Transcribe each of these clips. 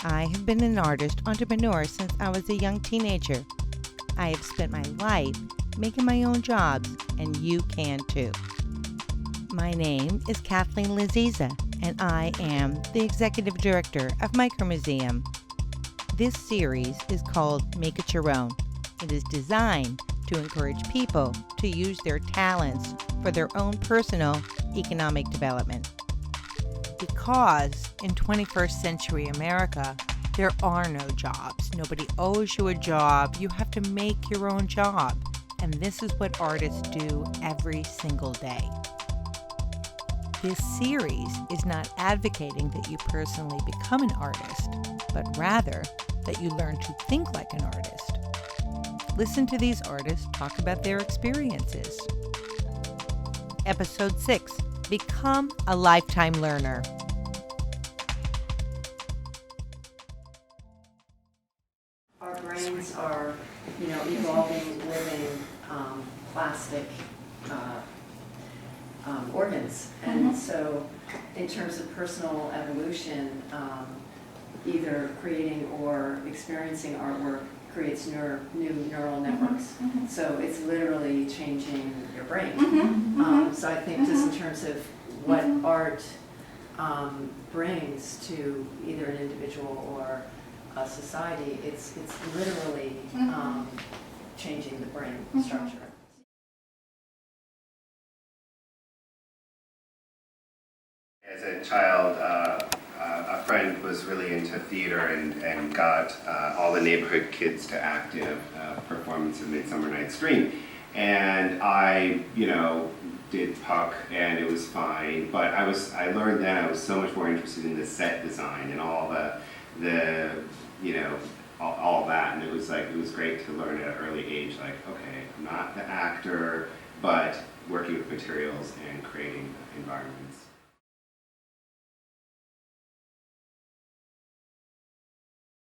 I have been an artist entrepreneur since I was a young teenager. I have spent my life making my own jobs, and you can too. My name is Kathleen Laziza, and I am the Executive Director of Micromuseum. This series is called Make It Your Own. It is designed to encourage people to use their talents for their own personal economic development. Because in 21st century America, there are no jobs. Nobody owes you a job. You have to make your own job. And this is what artists do every single day. This series is not advocating that you personally become an artist, but rather that you learn to think like an artist. Listen to these artists talk about their experiences. Episode 6, Become a Lifetime Learner. Our brains are, evolving, living, plastic organs. And so in terms of personal evolution, either creating or experiencing artwork creates new neural networks. So it's literally changing your brain. So I think just in terms of what art brings to either an individual or a society, it's literally changing the brain structure. As a child, a friend was really into theater and got all the neighborhood kids to act in a performance of Midsummer Night's Dream. And I, did Puck, and it was fine. But I learned then I was so much more interested in the set design and all all that. And it was great to learn at an early age, like, okay, I'm not the actor, but working with materials and creating environments.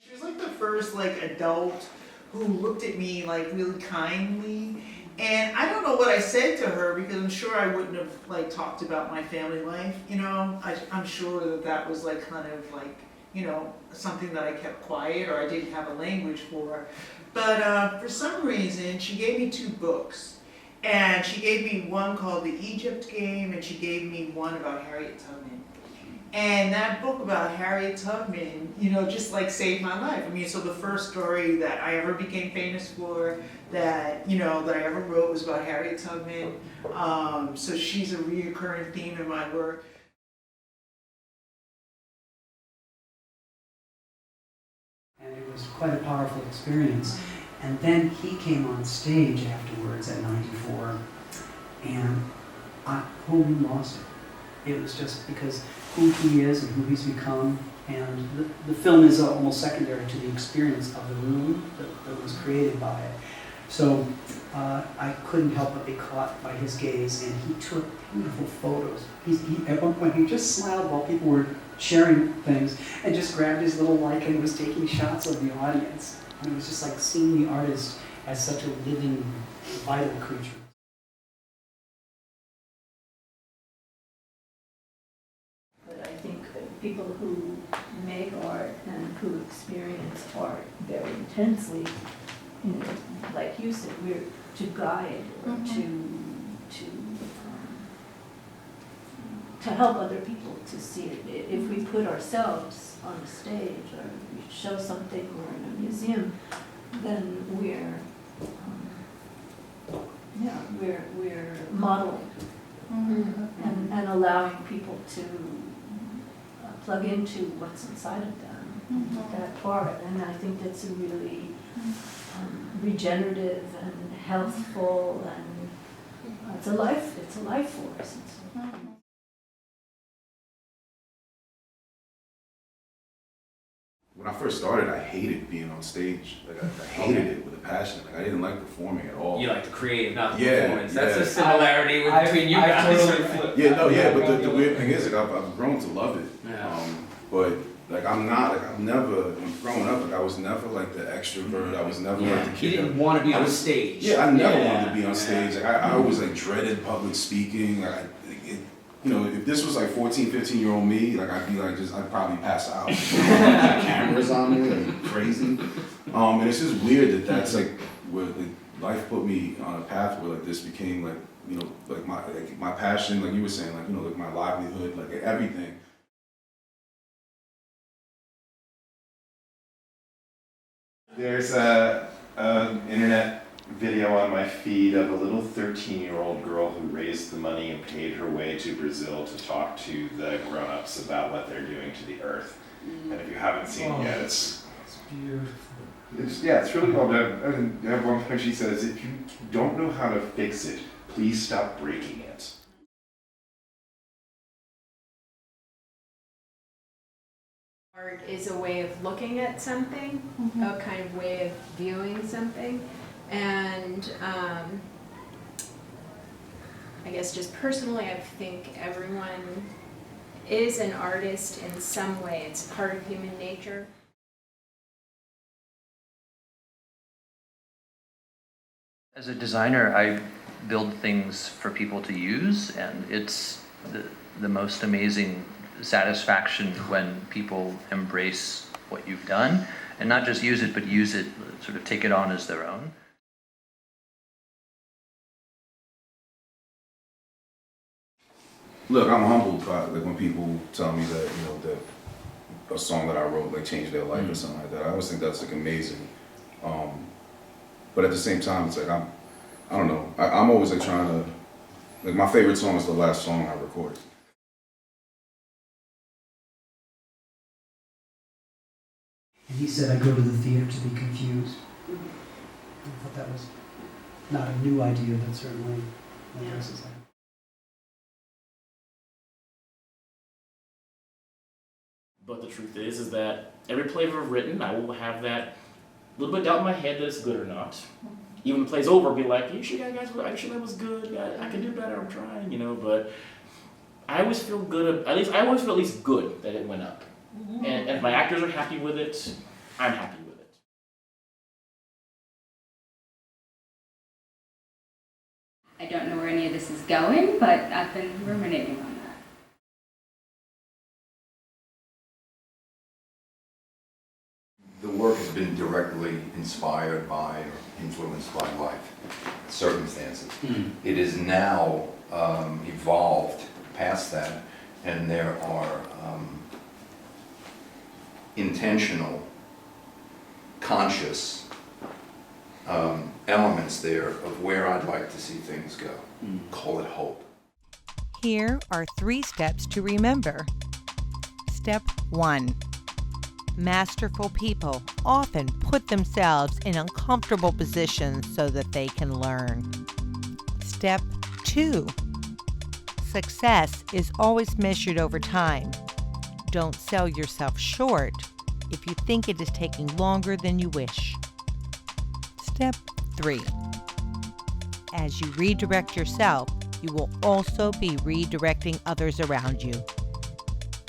She was like the first adult who looked at me really kindly, and I don't know what I said to her because I'm sure I wouldn't have talked about my family life. I'm sure that was something that I kept quiet or I didn't have a language for. But for some reason, she gave me 2 books, and she gave me one called The Egypt Game, and she gave me one about Harriet Tubman. And that book about Harriet Tubman, just saved my life. I mean, so the first story that I ever became famous for, that I ever wrote was about Harriet Tubman. So she's a reoccurring theme in my work. And it was quite a powerful experience. And then he came on stage afterwards at 94, and I wholly lost it. It was just because who he is and who he's become, and the film is almost secondary to the experience of the room that was created by it. So I couldn't help but be caught by his gaze, and he took beautiful photos. At one point, he just smiled while people were sharing things, and just grabbed his little Leica and was taking shots of the audience. And it was just like seeing the artist as such a living, vital creature. People who make art and who experience art very intensely, like you said, we're to guide or to help other people to see it. If we put ourselves on a stage or we show something or in a museum, then we're modeling and allowing people to plug into what's inside of them, that part, and I think that's a really regenerative and healthful, and it's a life force. When I first started, I hated being on stage. I hated it with a passion. I didn't like performing at all. You like the creative, not the performance. That's a similarity between you guys. But the weird thing is, I've grown to love it. Yeah. But growing up, I was never the extrovert. I was never the kid. You didn't want to be on stage. Yeah, I never wanted to be on stage. I always dreaded public speaking. you know, if this was like 14, 15-year-old me, like I'd be like I'd probably pass out. Cameras on me and crazy. And it's just weird that that's like where like, life put me on a path where like this became like, you know, like my passion, like you were saying, like, you know, like my livelihood, like everything. There's an internet video on my feed of a little 13-year-old girl who raised the money and paid her way to Brazil to talk to the grown-ups about what they're doing to the earth. And if you haven't seen it yet, it's beautiful. it's really cool. And at one point she says, if you don't know how to fix it, please stop breaking it. Art is a way of looking at something, a kind of way of viewing something, and I guess just personally I think everyone is an artist in some way. It's part of human nature. As a designer, I build things for people to use, and it's the most amazing satisfaction when people embrace what you've done, and not just use it, but use it, sort of take it on as their own. Look, I'm humbled by like when people tell me that, you know, that a song that I wrote like changed their life or something like that. I always think that's like amazing. But at the same time, it's like I don't know. I'm always like trying to, like my favorite song is the last song I recorded. And he said, I go to the theater to be confused. I thought that was not a new idea, but certainly addresses that. But the truth is that every play I've ever written, I will have that little bit of doubt in my head that it's good or not. Even when the play's over, I'll be like, you sure guys, are you sure that was good? I can do better, I'm trying, you know, but I always feel good, I always feel at least good that it went up. And if my actors are happy with it, I'm happy with it. I don't know where any of this is going, but I've been ruminating on that. The work has been directly inspired by or influenced by life, circumstances. It is now evolved past that, and there are intentional, conscious elements there of where I'd like to see things go. Call it hope. Here are 3 steps to remember. Step 1. Masterful people often put themselves in uncomfortable positions so that they can learn. Step 2. Success is always measured over time. Don't sell yourself short if you think it is taking longer than you wish. Step 3. As you redirect yourself, you will also be redirecting others around you.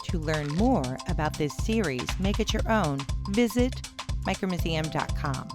To learn more about this series, make it your own, visit micromuseum.com.